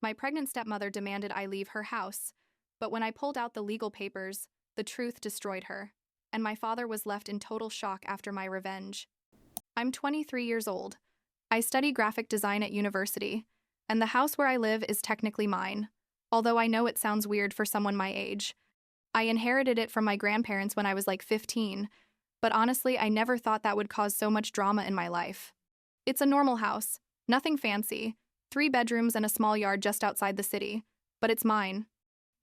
My pregnant stepmother demanded I leave her house, but when I pulled out the legal papers, the truth destroyed her, and my father was left in total shock after my revenge. I'm 23 years old. I study graphic design at university, and the house where I live is technically mine, although I know it sounds weird for someone my age. I inherited it from my grandparents when I was like 15, but honestly, I never thought that would cause so much drama in my life. It's a normal house, nothing fancy, 3 bedrooms and a small yard just outside the city, but it's mine.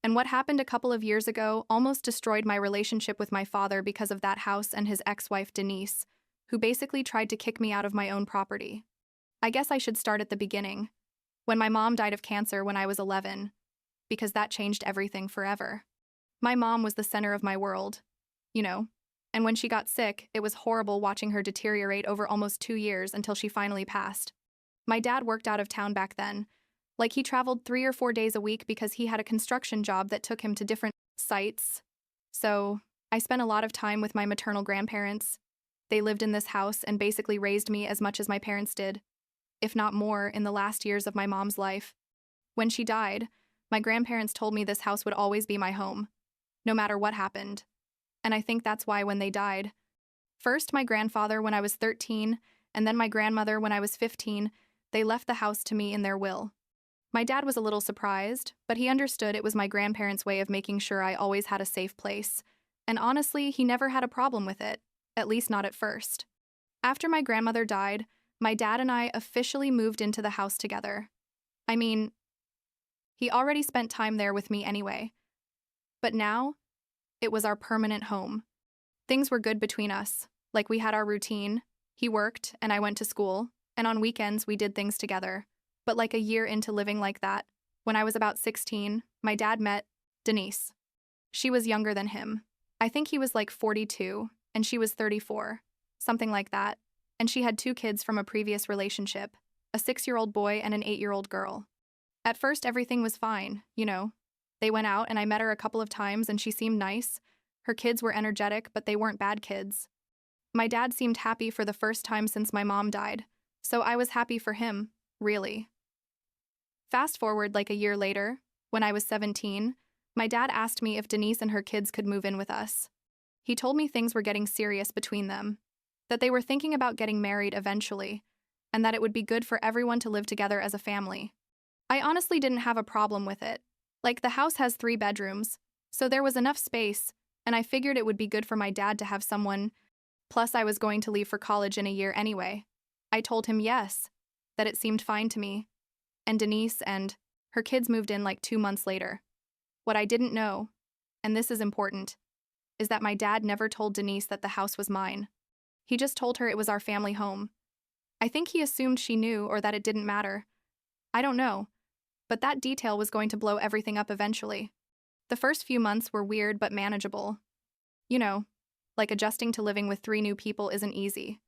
And what happened a couple of years ago almost destroyed my relationship with my father because of that house and his ex-wife Denise, who basically tried to kick me out of my own property. I guess I should start at the beginning, when my mom died of cancer when I was 11, because that changed everything forever. My mom was the center of my world, and when she got sick, it was horrible watching her deteriorate over almost 2 years until she finally passed. My dad worked out of town back then. Like he traveled 3 or 4 days a week because he had a construction job that took him to different sites. So, I spent a lot of time with my maternal grandparents. They lived in this house and basically raised me as much as my parents did, if not more, in the last years of my mom's life. When she died, my grandparents told me this house would always be my home, no matter what happened. And I think that's why when they died, first my grandfather when I was 13, and then my grandmother when I was 15, they left the house to me in their will. My dad was a little surprised, but he understood it was my grandparents' way of making sure I always had a safe place. And honestly, he never had a problem with it, at least not at first. After my grandmother died, my dad and I officially moved into the house together. I mean, he already spent time there with me anyway. But now, it was our permanent home. Things were good between us, like we had our routine. He worked, and I went to school, and on weekends we did things together. But like a year into living like that, when I was about 16, my dad met Denise. She was younger than him. I think he was like 42, and she was 34, something like that, and she had 2 kids from a previous relationship, a 6-year-old boy and an 8-year-old girl. At first, everything was fine, They went out, and I met her a couple of times, and she seemed nice. Her kids were energetic, but they weren't bad kids. My dad seemed happy for the first time since my mom died, so I was happy for him, really. Fast forward like a year later, when I was 17, my dad asked me if Denise and her kids could move in with us. He told me things were getting serious between them, that they were thinking about getting married eventually, and that it would be good for everyone to live together as a family. I honestly didn't have a problem with it. Like, the house has 3 bedrooms, so there was enough space, and I figured it would be good for my dad to have someone. Plus, I was going to leave for college in a year anyway. I told him yes, that it seemed fine to me. And Denise and her kids moved in like 2 months later. What I didn't know, and this is important, is that my dad never told Denise that the house was mine. He just told her it was our family home. I think he assumed she knew or that it didn't matter. I don't know, but that detail was going to blow everything up eventually. The first few months were weird but manageable. Like adjusting to living with 3 new people isn't easy.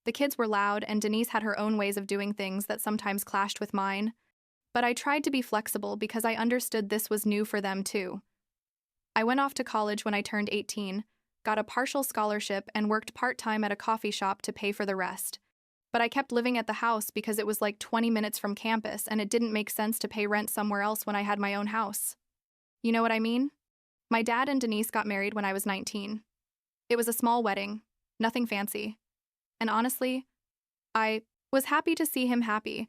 The kids were loud, and Denise had her own ways of doing things that sometimes clashed with mine. But I tried to be flexible because I understood this was new for them too. I went off to college when I turned 18, got a partial scholarship, and worked part-time at a coffee shop to pay for the rest. But I kept living at the house because it was like 20 minutes from campus, and it didn't make sense to pay rent somewhere else when I had my own house. You know what I mean? My dad and Denise got married when I was 19. It was a small wedding, nothing fancy. And honestly, I was happy to see him happy,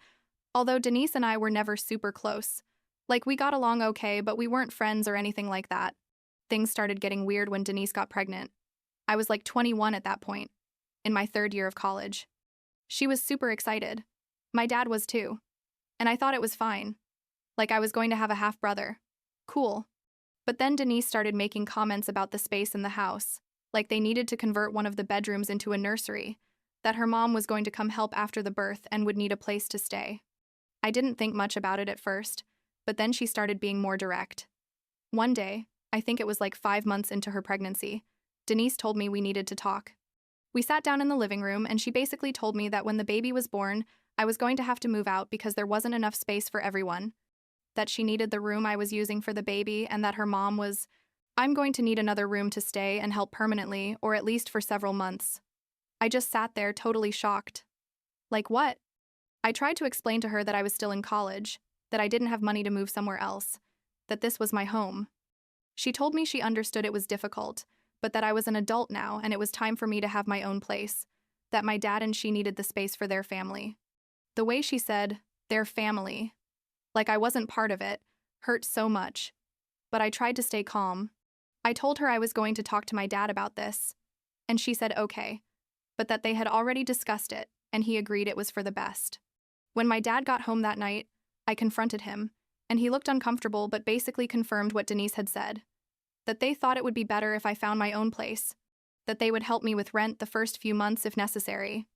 although Denise and I were never super close. Like, we got along okay, but we weren't friends or anything like that. Things started getting weird when Denise got pregnant. I was like 21 at that point, in my 3rd year of college. She was super excited. My dad was too. And I thought it was fine. Like, I was going to have a half-brother. Cool. But then Denise started making comments about the space in the house, like they needed to convert one of the bedrooms into a nursery, that her mom was going to come help after the birth and would need a place to stay. I didn't think much about it at first, but then she started being more direct. One day, I think it was like 5 months into her pregnancy, Denise told me we needed to talk. We sat down in the living room, and she basically told me that when the baby was born, I was going to have to move out because there wasn't enough space for everyone, that she needed the room I was using for the baby, and that her mom was, I'm going to need another room to stay and help permanently, or at least for several months. I just sat there totally shocked. Like what? I tried to explain to her that I was still in college, that I didn't have money to move somewhere else, that this was my home. She told me she understood it was difficult, but that I was an adult now and it was time for me to have my own place, that my dad and she needed the space for their family. The way she said, their family, like I wasn't part of it, hurt so much. But I tried to stay calm. I told her I was going to talk to my dad about this, and she said okay, but that they had already discussed it, and he agreed it was for the best. When my dad got home that night, I confronted him, and he looked uncomfortable but basically confirmed what Denise had said, that they thought it would be better if I found my own place, that they would help me with rent the first few months if necessary.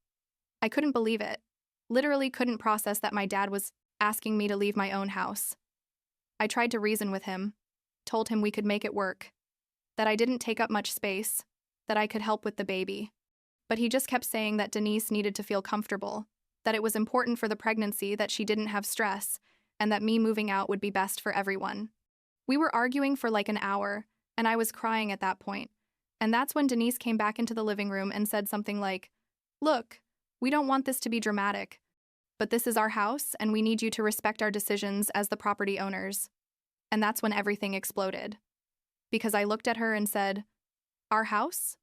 I couldn't believe it. Literally couldn't process that my dad was asking me to leave my own house. I tried to reason with him, told him we could make it work, that I didn't take up much space, that I could help with the baby. But he just kept saying that Denise needed to feel comfortable, that it was important for the pregnancy that she didn't have stress, and that me moving out would be best for everyone. We were arguing for like an hour, and I was crying at that point. And that's when Denise came back into the living room and said something like, "Look, we don't want this to be dramatic, but this is our house and we need you to respect our decisions as the property owners." And that's when everything exploded. Because I looked at her and said, "Our house?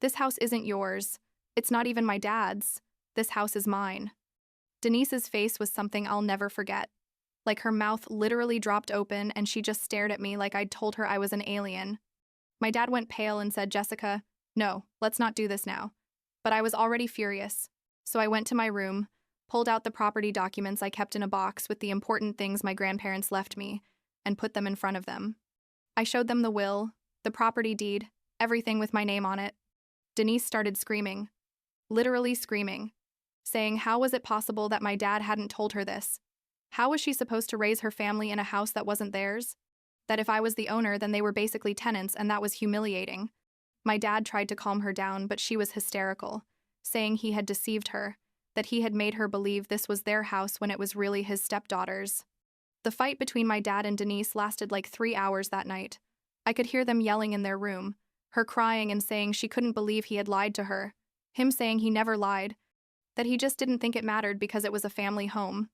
This house isn't yours. It's not even my dad's. This house is mine." Denise's face was something I'll never forget. Like her mouth literally dropped open and she just stared at me like I'd told her I was an alien. My dad went pale and said, "Jessica, no, let's not do this now." But I was already furious. So I went to my room, pulled out the property documents I kept in a box with the important things my grandparents left me, and put them in front of them. I showed them the will, the property deed, everything with my name on it. Denise started screaming, literally screaming, saying how was it possible that my dad hadn't told her this? How was she supposed to raise her family in a house that wasn't theirs? That if I was the owner, then they were basically tenants, and that was humiliating. My dad tried to calm her down, but she was hysterical, saying he had deceived her, that he had made her believe this was their house when it was really his stepdaughter's. The fight between my dad and Denise lasted like 3 hours that night. I could hear them yelling in their room, her crying and saying she couldn't believe he had lied to her, him saying he never lied, that he just didn't think it mattered because it was a family home.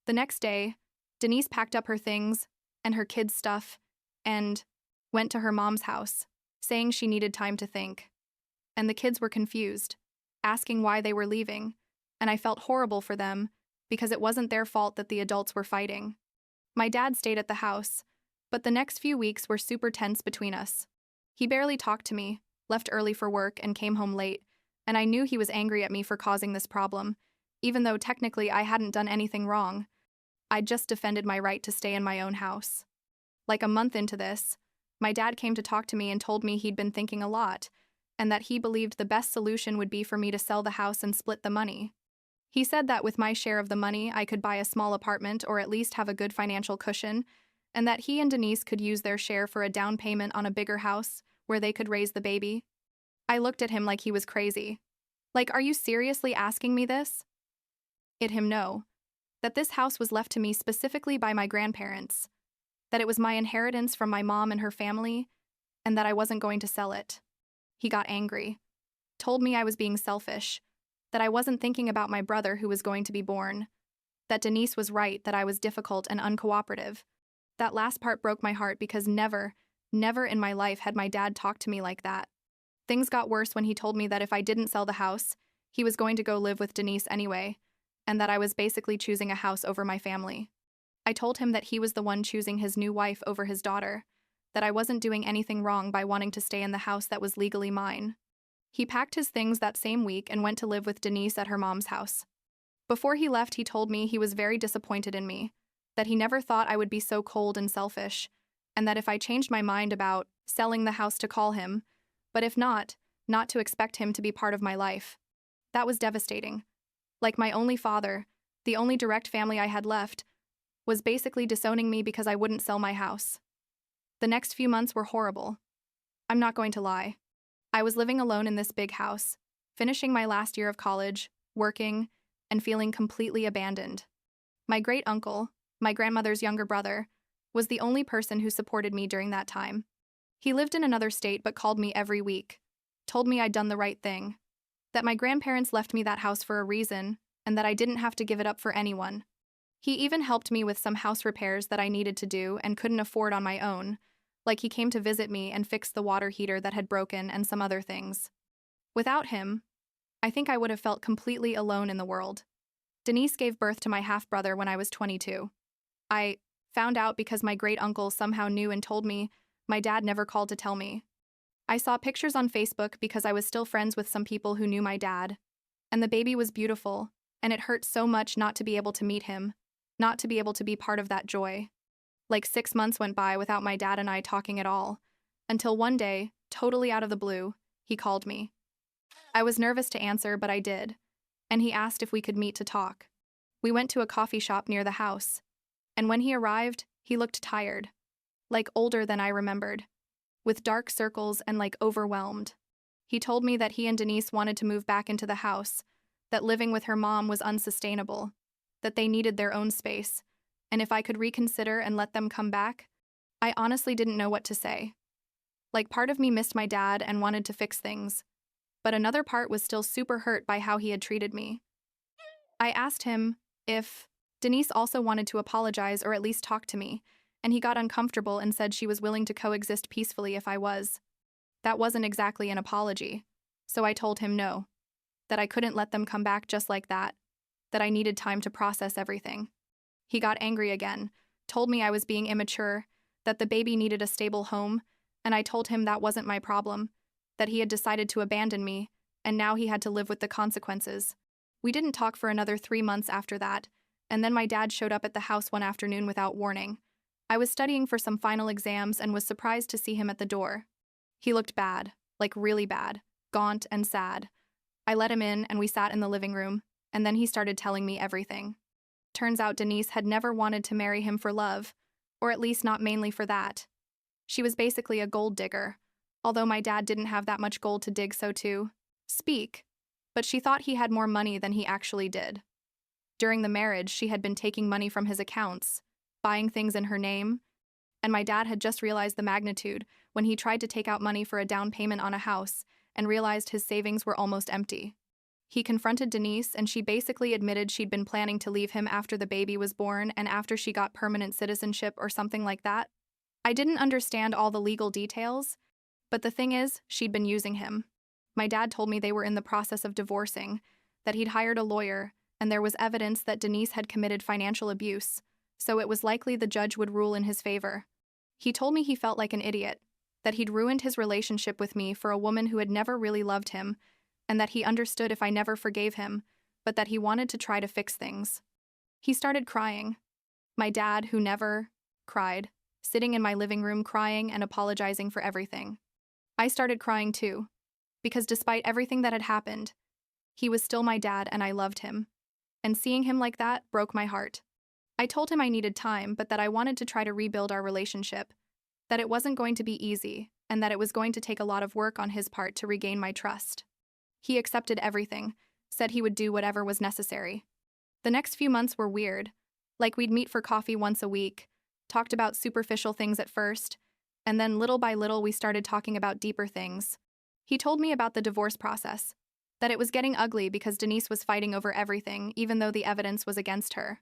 The next day, Denise packed up her things and her kids' stuff and went to her mom's house, saying she needed time to think. And the kids were confused, asking why they were leaving, and I felt horrible for them because it wasn't their fault that the adults were fighting. My dad stayed at the house, but the next few weeks were super tense between us. He barely talked to me, left early for work, and came home late, and I knew he was angry at me for causing this problem, even though technically I hadn't done anything wrong. I'd just defended my right to stay in my own house. Like a month into this, my dad came to talk to me and told me he'd been thinking a lot, and that he believed the best solution would be for me to sell the house and split the money. He said that with my share of the money, I could buy a small apartment or at least have a good financial cushion, and that he and Denise could use their share for a down payment on a bigger house where they could raise the baby. I looked at him like he was crazy. Like, are you seriously asking me this? It him no. That this house was left to me specifically by my grandparents, that it was my inheritance from my mom and her family, and that I wasn't going to sell it. He got angry, told me I was being selfish, that I wasn't thinking about my brother who was going to be born, that Denise was right, that I was difficult and uncooperative. That last part broke my heart because never in my life had my dad talked to me like that. Things got worse when he told me that if I didn't sell the house, he was going to go live with Denise anyway, and that I was basically choosing a house over my family. I told him that he was the one choosing his new wife over his daughter, that I wasn't doing anything wrong by wanting to stay in the house that was legally mine. He packed his things that same week and went to live with Denise at her mom's house. Before he left, he told me he was very disappointed in me, that he never thought I would be so cold and selfish, and that if I changed my mind about selling the house to call him, but if not to expect him to be part of my life. That was devastating. Like my only father, the only direct family I had left, was basically disowning me because I wouldn't sell my house. The next few months were horrible. I'm not going to lie. I was living alone in this big house, finishing my last year of college, working, and feeling completely abandoned. My great uncle, my grandmother's younger brother, was the only person who supported me during that time. He lived in another state but called me every week, told me I'd done the right thing, that my grandparents left me that house for a reason, and that I didn't have to give it up for anyone. He even helped me with some house repairs that I needed to do and couldn't afford on my own, like he came to visit me and fixed the water heater that had broken and some other things. Without him, I think I would have felt completely alone in the world. Denise gave birth to my half-brother when I was 22. I found out because my great-uncle somehow knew and told me. My dad never called to tell me. I saw pictures on Facebook because I was still friends with some people who knew my dad. And the baby was beautiful, and it hurt so much not to be able to meet him, not to be able to be part of that joy. Like 6 months went by without my dad and I talking at all, until one day, totally out of the blue, he called me. I was nervous to answer, but I did, and he asked if we could meet to talk. We went to a coffee shop near the house, and when he arrived, he looked tired, like older than I remembered, with dark circles and like overwhelmed. He told me that he and Denise wanted to move back into the house, that living with her mom was unsustainable, that they needed their own space, and if I could reconsider and let them come back, I honestly didn't know what to say. Like, part of me missed my dad and wanted to fix things, but another part was still super hurt by how he had treated me. I asked him if Denise also wanted to apologize or at least talk to me, and he got uncomfortable and said she was willing to coexist peacefully if I was. That wasn't exactly an apology, so I told him no, that I couldn't let them come back just like that I needed time to process everything. He got angry again, told me I was being immature, that the baby needed a stable home, and I told him that wasn't my problem, that he had decided to abandon me, and now he had to live with the consequences. We didn't talk for another 3 months after that, and then my dad showed up at the house one afternoon without warning. I was studying for some final exams and was surprised to see him at the door. He looked bad, like really bad, gaunt and sad. I let him in and we sat in the living room, and then he started telling me everything. Turns out Denise had never wanted to marry him for love, or at least not mainly for that. She was basically a gold digger, although my dad didn't have that much gold to dig, so to speak, but she thought he had more money than he actually did. During the marriage, she had been taking money from his accounts, buying things in her name, and my dad had just realized the magnitude when he tried to take out money for a down payment on a house and realized his savings were almost empty. He confronted Denise, and she basically admitted she'd been planning to leave him after the baby was born and after she got permanent citizenship or something like that. I didn't understand all the legal details, but the thing is, she'd been using him. My dad told me they were in the process of divorcing, that he'd hired a lawyer, and there was evidence that Denise had committed financial abuse, so it was likely the judge would rule in his favor. He told me he felt like an idiot, that he'd ruined his relationship with me for a woman who had never really loved him, and that he understood if I never forgave him, but that he wanted to try to fix things. He started crying. My dad, who never cried, sitting in my living room crying and apologizing for everything. I started crying too, because despite everything that had happened, he was still my dad and I loved him. And seeing him like that broke my heart. I told him I needed time, but that I wanted to try to rebuild our relationship, that it wasn't going to be easy, and that it was going to take a lot of work on his part to regain my trust. He accepted everything, said he would do whatever was necessary. The next few months were weird, like we'd meet for coffee once a week, talked about superficial things at first, and then little by little we started talking about deeper things. He told me about the divorce process, that it was getting ugly because Denise was fighting over everything, even though the evidence was against her.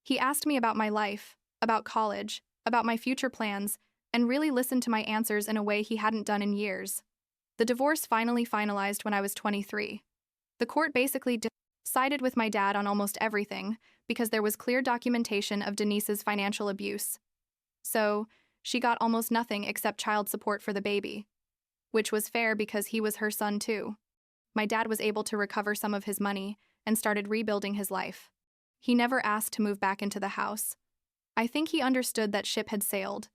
He asked me about my life, about college, about my future plans, and really listened to my answers in a way he hadn't done in years. The divorce finally finalized when I was 23. The court basically sided with my dad on almost everything because there was clear documentation of Denise's financial abuse. So, she got almost nothing except child support for the baby, which was fair because he was her son too. My dad was able to recover some of his money and started rebuilding his life. He never asked to move back into the house. I think he understood that ship had sailed,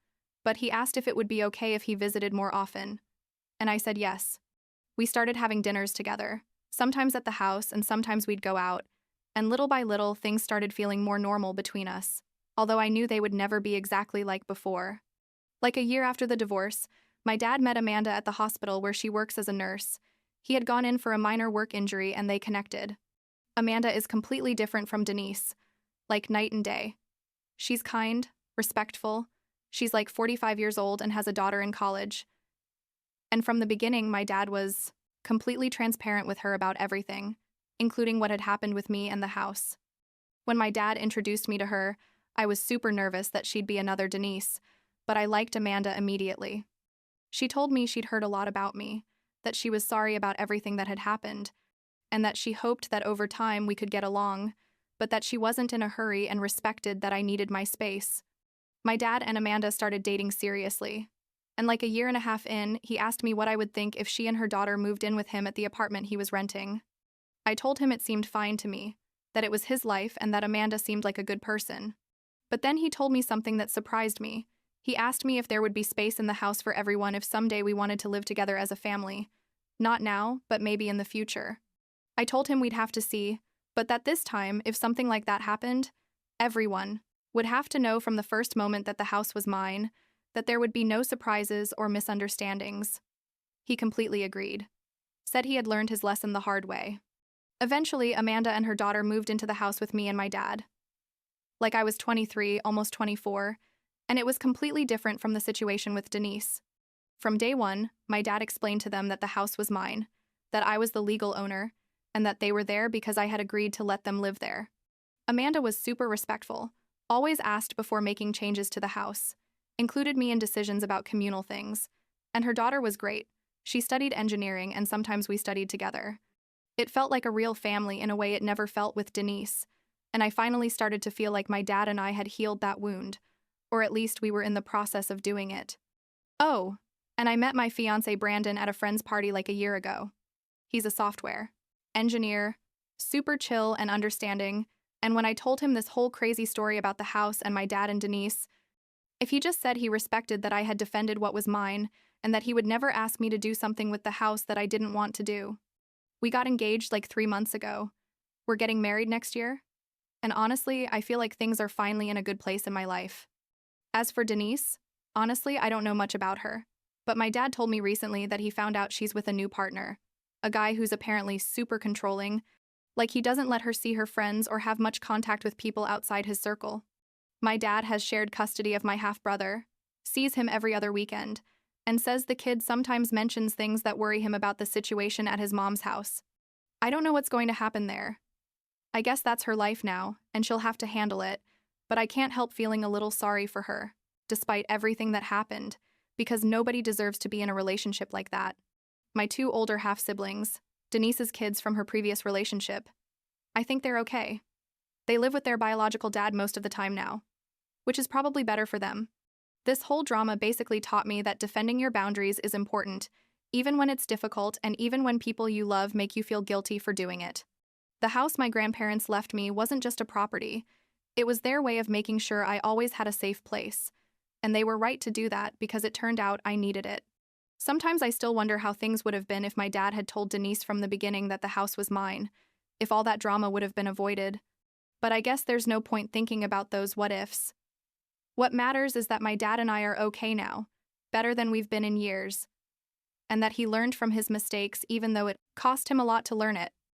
but he asked if it would be okay if he visited more often. And I said yes. We started having dinners together, sometimes at the house and sometimes we'd go out, and little by little things started feeling more normal between us, although I knew they would never be exactly like before. Like a year after the divorce, my dad met Amanda at the hospital where she works as a nurse. He had gone in for a minor work injury and they connected. Amanda is completely different from Denise, like night and day. She's kind, respectful, she's like 45 years old and has a daughter in college. And from the beginning, my dad was completely transparent with her about everything, including what had happened with me and the house. When my dad introduced me to her, I was super nervous that she'd be another Denise, but I liked Amanda immediately. She told me she'd heard a lot about me, that she was sorry about everything that had happened, and that she hoped that over time we could get along, but that she wasn't in a hurry and respected that I needed my space. My dad and Amanda started dating seriously, and like a year and a half in, he asked me what I would think if she and her daughter moved in with him at the apartment he was renting. I told him it seemed fine to me, that it was his life and that Amanda seemed like a good person. But then he told me something that surprised me. He asked me if there would be space in the house for everyone if someday we wanted to live together as a family. Not now, but maybe in the future. I told him we'd have to see, but that this time, if something like that happened, everyone would have to know from the first moment that the house was mine, that there would be no surprises or misunderstandings. He completely agreed. Said he had learned his lesson the hard way. Eventually, Amanda and her daughter moved into the house with me and my dad. Like I was 23, almost 24, and it was completely different from the situation with Denise. From day one, my dad explained to them that the house was mine, that I was the legal owner, and that they were there because I had agreed to let them live there. Amanda was super respectful, always asked before making changes to the house, included me in decisions about communal things, and her daughter was great. She studied engineering and sometimes we studied together. It felt like a real family in a way it never felt with Denise, and I finally started to feel like my dad and I had healed that wound, or at least we were in the process of doing it. Oh, and I met my fiancé Brandon at a friend's party like a year ago. He's a software engineer, super chill and understanding, and when I told him this whole crazy story about the house and my dad and Denise, if he just said he respected that I had defended what was mine and that he would never ask me to do something with the house that I didn't want to do. We got engaged like 3 months ago. We're getting married next year. And honestly, I feel like things are finally in a good place in my life. As for Denise, honestly, I don't know much about her. But my dad told me recently that he found out she's with a new partner, a guy who's apparently super controlling, like he doesn't let her see her friends or have much contact with people outside his circle. My dad has shared custody of my half-brother, sees him every other weekend, and says the kid sometimes mentions things that worry him about the situation at his mom's house. I don't know what's going to happen there. I guess that's her life now, and she'll have to handle it, but I can't help feeling a little sorry for her, despite everything that happened, because nobody deserves to be in a relationship like that. My 2 older half-siblings, Denise's kids from her previous relationship, I think they're okay. They live with their biological dad most of the time now, which is probably better for them. This whole drama basically taught me that defending your boundaries is important, even when it's difficult and even when people you love make you feel guilty for doing it. The house my grandparents left me wasn't just a property. It was their way of making sure I always had a safe place, and they were right to do that because it turned out I needed it. Sometimes I still wonder how things would have been if my dad had told Denise from the beginning that the house was mine, if all that drama would have been avoided. But I guess there's no point thinking about those what-ifs. What matters is that my dad and I are okay now, better than we've been in years, and that he learned from his mistakes even though it cost him a lot to learn it.